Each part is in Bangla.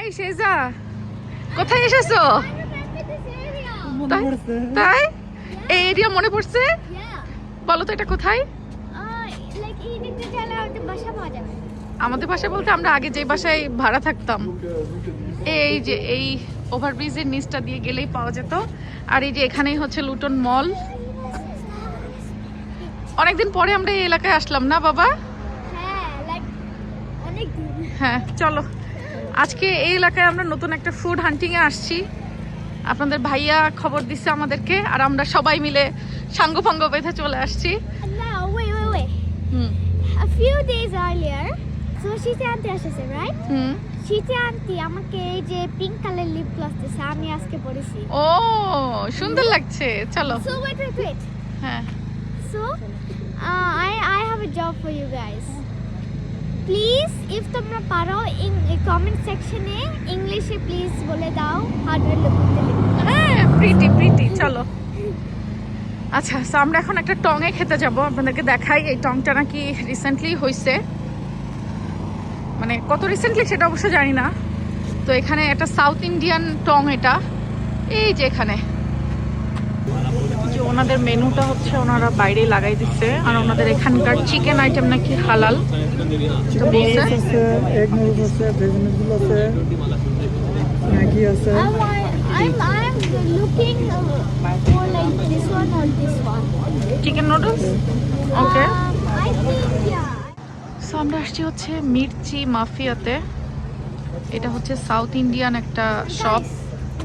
এই শেজা কোথায় এসেছো? তাই এই এরিয়া মনে পড়ছে? বলো তো এটা কোথায়? আমাদের বাসা বলতে আমরা আগে যে বাসায় ভাড়া থাকতাম এই যে এই ওভারব্রিজের নিচটা দিয়ে গেলেই পাওয়া যেত। আর এই যে এখানেই হচ্ছে লুটন মল। অনেকদিন পরে আমরা এই এলাকায় আসলাম না বাবা? হ্যাঁ চলো আজকে এই এলাকায় আমরা নতুন একটা ফুড হান্টিং এ আসছি। আপনাদের ভাইয়া খবর দিচ্ছে আমাদেরকে আর আমরা সবাই মিলে সাঙ্গ ফাঙ্গ বেঁধে চলে আসছি। A few days earlier, so Shiti aunty আসছে, right? Shiti aunty আমাকে এই যে পিঙ্ক কালার লিপ গ্লস দিছে, আমি আজকে পরেছি। ও সুন্দর লাগছে। চলো So wait. হ্যাঁ So I have a job for you guys. Please, if তোমরা পারো in comment section এ ইংলিশে প্লিজ বলে দাও how do you look with the lip gloss? হ্যাঁ প্রিটি চলো। আচ্ছা সো আমরা এখন একটা টং এ খেতে যাব। আপনাদেরকে দেখাই এই টংটা নাকি রিসেন্টলি হয়েছে, মানে কত রিসেন্টলি সেটা অবশ্য জানি না। তো এখানে একটা সাউথ ইন্ডিয়ান টং, এটা এই যে এখানে যে ওনাদের মেনুটা হচ্ছে ওনারা বাইরে লাগাই দিচ্ছে। আর ওনাদের এখানকার চিকেন আইটেম নাকি হালাল বলছে। এগ নুডলস আছে, ভেজ নুডলস আছে, ম্যাগি আছে। I'm looking for like this one or this one. Chicken noodles okay. I think yeah. So আমরা আসছি হচ্ছে মির্চি মাফিয়াতে। এটা হচ্ছে সাউথ ইন্ডিয়ান একটা shop.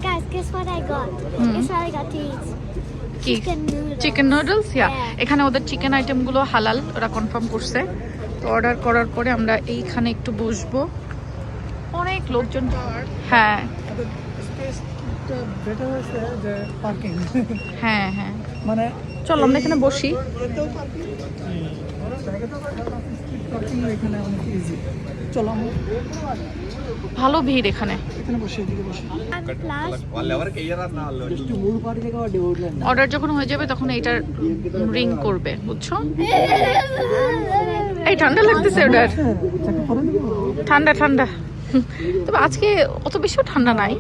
Guys, guess what I got? Guess what I got to eat? কি চিকেন নুডলস? এখানে ওদের চিকেন আইটেমগুলো হালাল ওরা কনফার্ম করছে। তো অর্ডার করার পরে আমরা এইখানে একটু বসবো। অনেক লোকজন। হ্যাঁ স্পেসটা বেটার হয়েছে যে পার্কিং। হ্যাঁ মানে চলো আমরা এখানে বসি। পার্কিং এখানে অনেক ইজি। চলো আমরা ভালো ভিড় এখানে। এখানে বসে এদিকে বসি। Plus, একটু মূল পার্টি থেকে আবার ডিভোর্সল্যান্ড। অর্ডার যখন হয়ে যাবে তখন এইটার রিং করবে, বুঝছো? এই ঠান্ডা লাগতেছে ওটার। চাকা পরে দিব। ঠান্ডা তবে আজকে অত বেশিও ঠান্ডা নাই,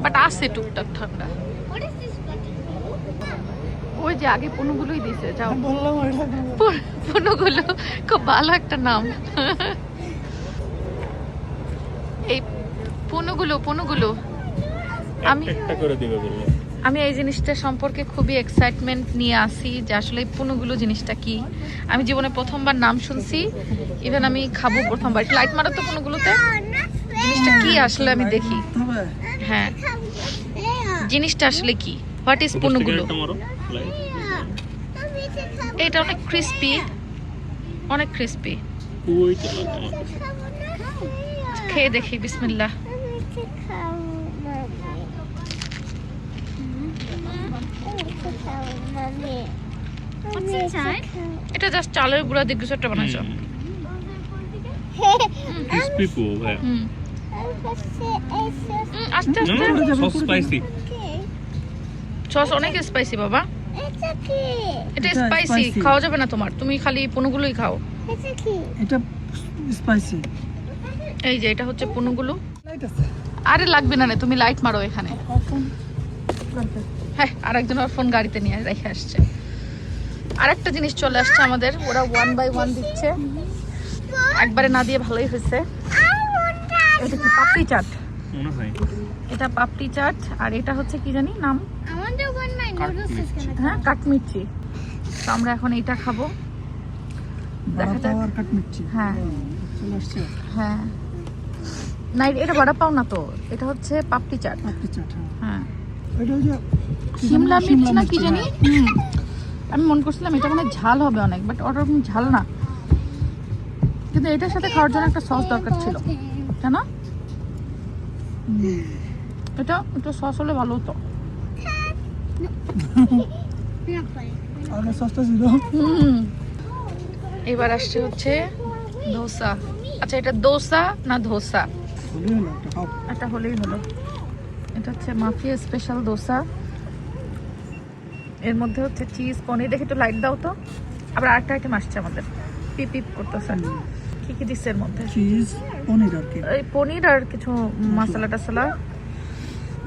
বাট আছে টুকটাক ঠান্ডা। what is this button? ওই যে আগে পনুগুলোই দিছে, যাও। বললাম এটা পনুগুলো খুব ভালো একটা নাম। এই পনুগুলো আমি এই জিনিসটা সম্পর্কে খুবই এক্সাইটমেন্ট নিয়ে আসি যে আসলে এই পনুগুলো জিনিসটা কি। আমি জীবনে প্রথমবার নাম শুনছি, ইভেন আমি খাবো প্রথমবার। লাইট মারো তো পনুগুলোতে, জিনিসটা কি আসলে আমি দেখি। হ্যাঁ জিনিসটা আসলে কি, হোয়াট ইজ পনুগুলো? এটা অনেক ক্রিস্পি। খেয়ে দেখি, বিসমিল্লাহ। এটা জাস্ট চালের গুঁড়া দিয়ে কিছু একটা বানাইছো। crispy po hai আস্তে sauce spicy সস অনেক স্পাইসি বাবা। এটা স্পাইসি খাওয়া যাবে না তোমার, তুমি খালি পনুগুলোই খাও। এটা স্পাইসি। এই যে এটা হচ্ছে পনুগুলো। লাইট আছে। আরে লাগবে না, তুমি লাইট মারো এখানে। হ্যাঁ আরেকজন ওর ফোন গাড়িতে নিয়ে রেখে আসছে। আরেকটা জিনিস চলে আসছে আমাদের, ওরা 1 by 1 দিচ্ছে। একবারে না দিয়ে ভালোই হয়েছে। এটা কি পাপড়ি চাট? mona hai এটা পাপড়ি চাট। আর এটা হচ্ছে কি জানি নাম, I wonder when my noodles is gonna হ্যাঁ কাঠমির্চি। তো আমরা এখন এইটা খাবো, দেখা যাক। আর কাট মির্চি। হ্যাঁ চলে আসছে। হ্যাঁ না এটা বড়া পাও না তো, এটা হচ্ছে পাপড়ি চাট। পাপড়ি চাট। হ্যাঁ এটা ওই যে শিমলা মির্চ না কি জানি। আমি মনে করছিলাম এটা মানে ঝাল হবে অনেক, বাট ওটা ঝাল না। কিন্তু এটার সাথে খাওয়ার জন্য একটা সস দরকার ছিল, জানো? এটা সস হলে ভালো হতো। আর সসটা ছিল। এবার আসছে হচ্ছে ধোসা। আচ্ছা এটা দোসা না ধোসা? হলো একটা খাও। এটা হলেই হলো। এটা হচ্ছে মাফিয়া স্পেশাল দোসা। এর মধ্যে হচ্ছে চিজ পনির। দেখে একটু লাইট দাও তো। আবার আরেকটা আইটেম আসছে আমাদের, পিপ করতেছে। কি কি দিচ্ছে এর মধ্যে? চিজ, পনির আর কি, এই পনির আর কিছু মশলা টসলা,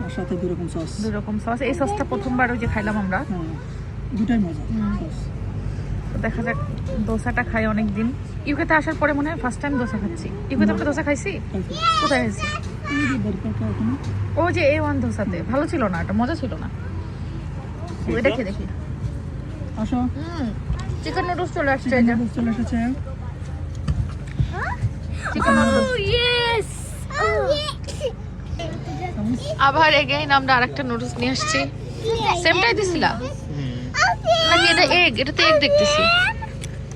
আর সাথে 2 রকম সস। 2 রকম সস। এই সসটা প্রথমবার ওই যে খাইলাম আমরা। হ্যাঁ, দুটাই মজা সস। তো দেখা যাক, দোসাটা খাই অনেক দিন। ইউকেতে আসার পরে মনে হয় ফার্স্ট টাইম দোসা খাচ্ছি। ইউকেতে আমরা দোসা খাইছি? কোথায় খাইছি? এই যে বার্গারটা ওখানে। ও যে A1 দোসাতে ভালো ছিল না, এটা মজা ছিল না। ওইটা খেয়ে দেখি। আসো, চিকেন নুডলস চলে আসছে। চিকেন নুডলস চলে এসেছে। Chicken noodles. ইয়েস আবার এগেইন আমরা আরেকটা নুডলস নিয়ে আসছি। সেমটাই দিছিলা নাকি এটা এগ? এটা তো এগ দেখতেছি,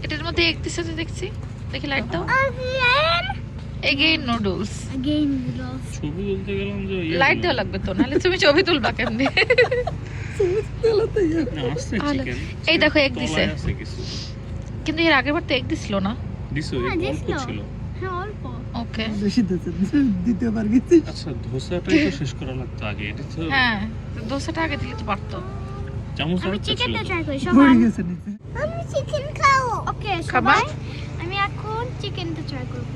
এটার মধ্যে এগ দিছে তো দেখছি। দেখি লাইট দাও। Again noodles. again noodles ছবি তুলতে গেলাম যে লাইট দেওয়া লাগবে তো, নাহলে তুমি ছবি তুলবা কেমনে? না আসছে আলো। চিকেন। এই দেখো egg দিছে। তলায় আছে কিছু। কিন্তু এর আগের বার তো এগ দিছিল না। দিছো হ্যাঁ, অল্প দিছিল। ছিল। হ্যাঁ অল্প ওকে, বেশি দিতে দ্বিতীয়বার গেছি। আচ্ছা ধোসাটাই তো শেষ করা লাগতো আগে। এটা তো হ্যাঁ দোসাটা আগে দিলে তো পারতো। চামচ আমি আর ছিল। চিকেনটা ট্রাই করি পড়ে সবাই। গেছে নিচে। আমি চিকেন খাও। ওকে খাবা? সবাই আমি এখন চিকেনটা ট্রাই করব।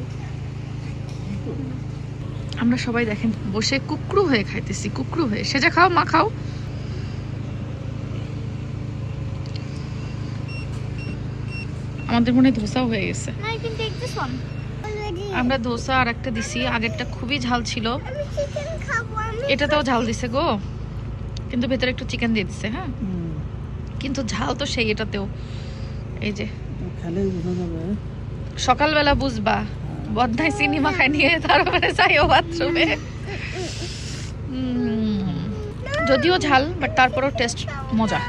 আমরা সবাই দেখেন বসে কুকরু হয়ে খাইতেছি, কুকরু হয়ে। সেজা খাও, মা খাও। আমাদের মনে হয় ধোসাও হয়ে গেছে। না you can take this one already আমরা ধোসা আর একটা দিছি, আগেরটা খুবই ঝাল ছিল, আমি চিকেন খাবো। আমি এটাতেও ঝাল দিছে গো, কিন্তু ভেতরে একটু চিকেন দিয়ে দিছে। হ্যাঁ কিন্তু ঝাল তো সেই এটাতেও। এই যে তো খেলে বোঝা যাবে। সকালবেলা বুঝবা, বদনায় সিনেমা খাই নিয়ে তারপরে যাইও বাথরুমে। যদিও ঝাল বাট তারপরেও টেস্ট মজা।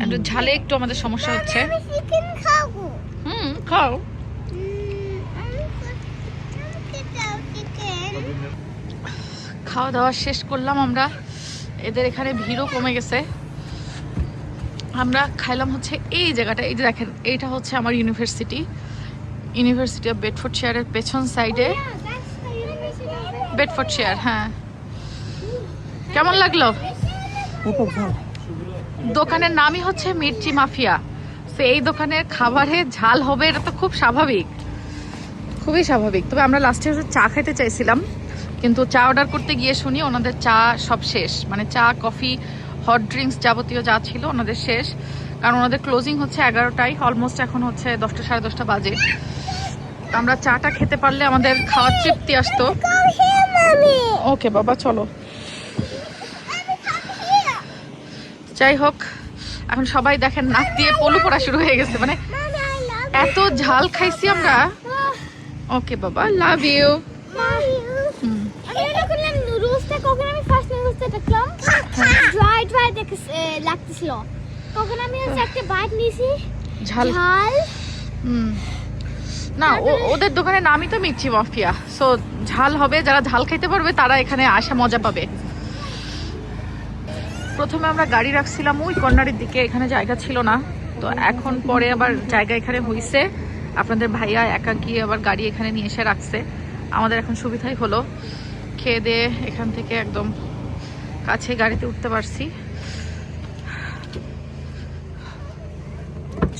And ঝালে একটু আমাদের সমস্যা হচ্ছে। আমি চিকেন খাবো। খাও। খাওয়া দাওয়া শেষ করলাম আমরা, এদের এখানে ভিড়ও কমে গেছে। আমরা খাইলাম হচ্ছে এই জায়গাটা, এই যে দেখেন এইটা হচ্ছে আমার ইউনিভার্সিটি অফ বেডফোর্ডশায়ারের পেছন সাইডে। বেডফোর্ডশায়ার, হ্যাঁ। কেমন লাগলো? ওপো খাও। দোকানের নামই হচ্ছে মির্চি মাফিয়া। তো এই দোকানের খাবারে ঝাল হবে এটা তো খুব স্বাভাবিক, খুবই স্বাভাবিক। তবে আমরা লাস্টে চা খেতে চাইছিলাম, কিন্তু চা অর্ডার করতে গিয়ে শুনি ওনাদের চা সব শেষ, মানে চা কফি হট ড্রিঙ্কস যাবতীয় যা ছিল ওনাদের শেষ, কারণ ওনাদের ক্লোজিং হচ্ছে 11টায়, অলমোস্ট এখন হচ্ছে 10টা সাড়ে 10টা বাজে। তো আমরা চাটা খেতে পারলে আমাদের খাওয়ার তৃপ্তি আসতো। ওকে বাবা চলো। যাই হোক, এখন সবাই দেখেন নাক দিয়ে পলু পড়া শুরু হয়ে গেছে, মানে এত ঝাল খাইছি আমরা। ওকে বাবা, লাভ ইউ। আমি এটা করলাম নুডলসটা, কখন আমি ফার্স্ট নুডলসটা দেখলাম ড্রাই লাগতেছিল, কখন আমি হচ্ছে একটা বাইট নিয়েছি ঝাল ঝাল। না, ওদের দোকানের নামই তো মির্চি মাফিয়া, সো ঝাল হবে। যারা ঝাল খাইতে পারবে তারা এখানে আসা মজা পাবে। প্রথমে আমরা গাড়ি রাখছিলাম ওই কর্নারের দিকে, এখানে জায়গা ছিল না, তো এখন পরে আবার জায়গা এখানে হইছে। আপনাদের ভাইয়া একা গিয়ে আবার গাড়ি এখানে নিয়ে এসে রাখছে। আমাদের এখন সুবিধাই হলো, খেয়ে দিয়ে এখান থেকে একদম কাছে গাড়িতে উঠতে পারছি।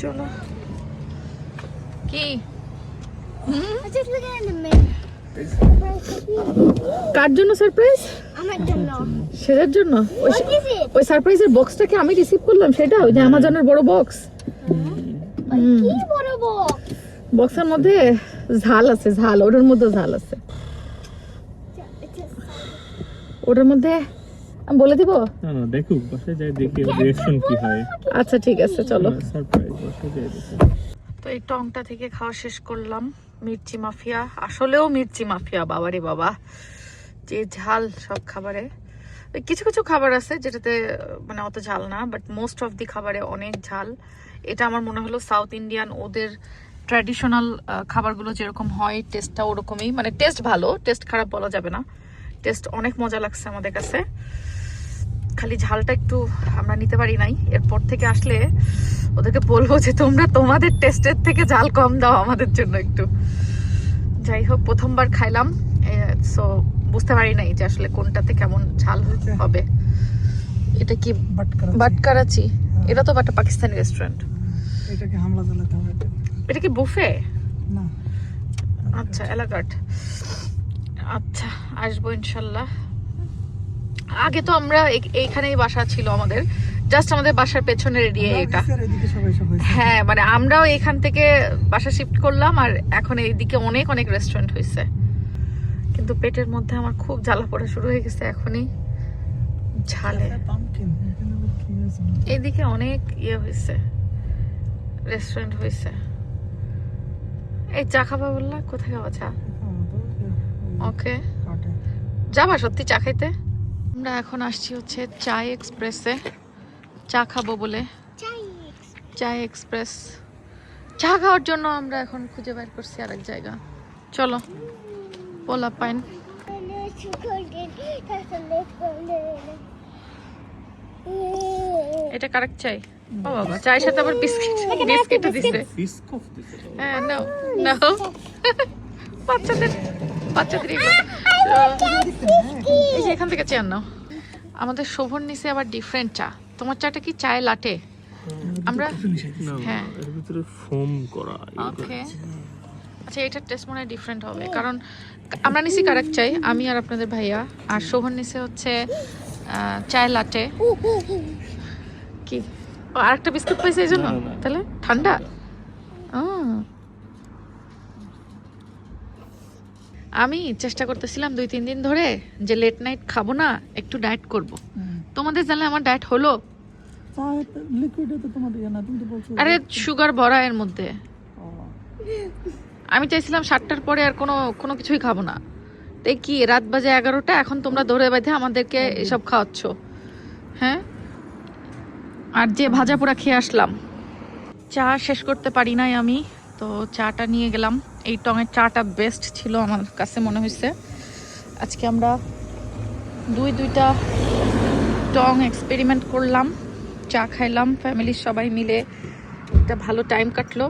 চলো। কি Just looking at the menu. কার জন্য সারপ্রাইজ? আমার জন্য। সেটার জন্য What is it? ওই সারপ্রাইজের বক্সটাকে আমি রিসিভ করলাম, সেটা ওই যে অ্যামাজনের বড় বক্স। কি বড় বক্স? বক্সের মধ্যে ঝাল আছে, ঝাল ওটার মধ্যে ঝাল আছে, ওটার মধ্যে আমি বলে দিব। না না দেখুক, বাসায় যাই দেখি রিঅ্যাকশন কি হয়। আচ্ছা ঠিক আছে চলো। সারপ্রাইজ, বাসায় যাই দেখি। তো এই টংটা থেকে খাওয়া শেষ করলাম। মির্চি মাফিয়া, আসলেও মির্চি মাফিয়া, বাবারে বাবা, যে ঝাল সব খাবারে। কিছু কিছু খাবার আছে যেটাতে মানে অত ঝাল না, বাট মোস্ট অফ দি খাবারে অনেক ঝাল। এটা আমার মনে হলো সাউথ ইন্ডিয়ান, ওদের ট্র্যাডিশনাল খাবারগুলো যেরকম হয় টেস্টটা ওরকমই, মানে টেস্ট ভালো, টেস্ট খারাপ বলা যাবে না, টেস্ট অনেক মজা লাগছে আমাদের কাছে। খালি ঝালটা একটু আমরা নিতে পারি নাই। এরপর থেকে আসলে ওদেরকে বলবো যে তোমরা তোমাদের টেস্টের থেকে ঝাল কম দাও আমাদের জন্য একটু। যাই হোক, প্রথমবার খাইলাম, সো বুঝতে পারি নাই যে আসলে কোনটাতে কেমন ঝাল হবে। এটা কি বাটকারাচি? এটা তো একটা পাকিস্তানি রেস্টুরেন্ট। এটাকে হামলা চালাতে হবে। এটা কি বুফে? না, আচ্ছা এলাকাট, আচ্ছা আসবো ইনশাল্লাহ। আগে তো আমরা এইখানেই বাসা ছিল আমাদের, জাস্ট আমাদের বাসার পেছনের এরিয়া এটা। এদিকে সবাই সব হয়েছে। হ্যাঁ মানে আমরাও এখান থেকে বাসা শিফট করলাম, আর এখন এইদিকে অনেক অনেক রেস্টুরেন্ট হয়েছে। কিন্তু পেটের মধ্যে আমার খুব জ্বালা পড়া শুরু হয়ে গেছে এখনই ঝালে। পাম্পকিন এখানে আবার কি হয়েছে না? এইদিকে অনেক ইয়ে হয়েছে, রেস্টুরেন্ট হয়েছে। এই চা খাবা বললা, কোথায় খাওয়া চা? ওকে কাটে। যাবা সত্যি চা খাইতে? আমরা এখন আসছি হচ্ছে চায় এক্সপ্রেসে চা খাবো বলে। চায় এক্সপ্রেস চা খাওয়ার জন্য আমরা এখন খুঁজে বের করছি আরেক জায়গা। চলো পোলা পাইন। এটা কারেক্ট চাই। ও বাবা, চায়ের সাথে আবার বিস্কিট বিস্কিটও দিছে। বিস্কুট দিছে তো। হ্যাঁ নাও নাও, বাচ্চাদের এগুলো। এই যে এখান থেকে চেয়ার নাও। আমাদের শোভন নিচে আবার ডিফারেন্ট চা। তোমার চাটা কি চায় লাটে? আমরা না হ্যাঁ এর ভিতরে ফোম করা। ওকে আচ্ছা, এটার টেস্ট মনে হয় ডিফারেন্ট হবে, কারণ আমরা নিছি কারেক্ট চাই, আমি আর আপনাদের ভাইয়া, আর শোভন নিচে হচ্ছে চায় লাটে। কি ও আরেকটা বিস্কুট পাইছে এই জন্য? না, না। তাহলে ঠান্ডা। আমি চেষ্টা করতেছিলাম 2-3 দিন ধরে যে লেট নাইট খাবো না, একটু ডায়েট করব। তোমাদের জানলে আমার ডায়েট হলো। চা লিকুইডে তো তোমাদের ইয়ে না, তুমি তো বলছো। আরে সুগার ভরা এর মধ্যে। ও, আমি চাইছিলাম 7টার পরে আর কোনো কিছুই খাবো না। তাই কি রাত বাজে 11টা, এখন তোমরা ধরে বেঁধে আমাদেরকে এসব খাওয়াচ্ছ। হ্যাঁ, আর যে ভাজা পোড়া খেয়ে আসলাম। চা শেষ করতে পারি নাই আমি, তো চাটা নিয়ে গেলাম। এই টঙের চাটা বেস্ট ছিল আমার কাছে মনে হয়েছে। আজকে আমরা দুইটা টং এক্সপেরিমেন্ট করলাম, চা খাইলাম, ফ্যামিলির সবাই মিলে একটা ভালো টাইম কাটলো।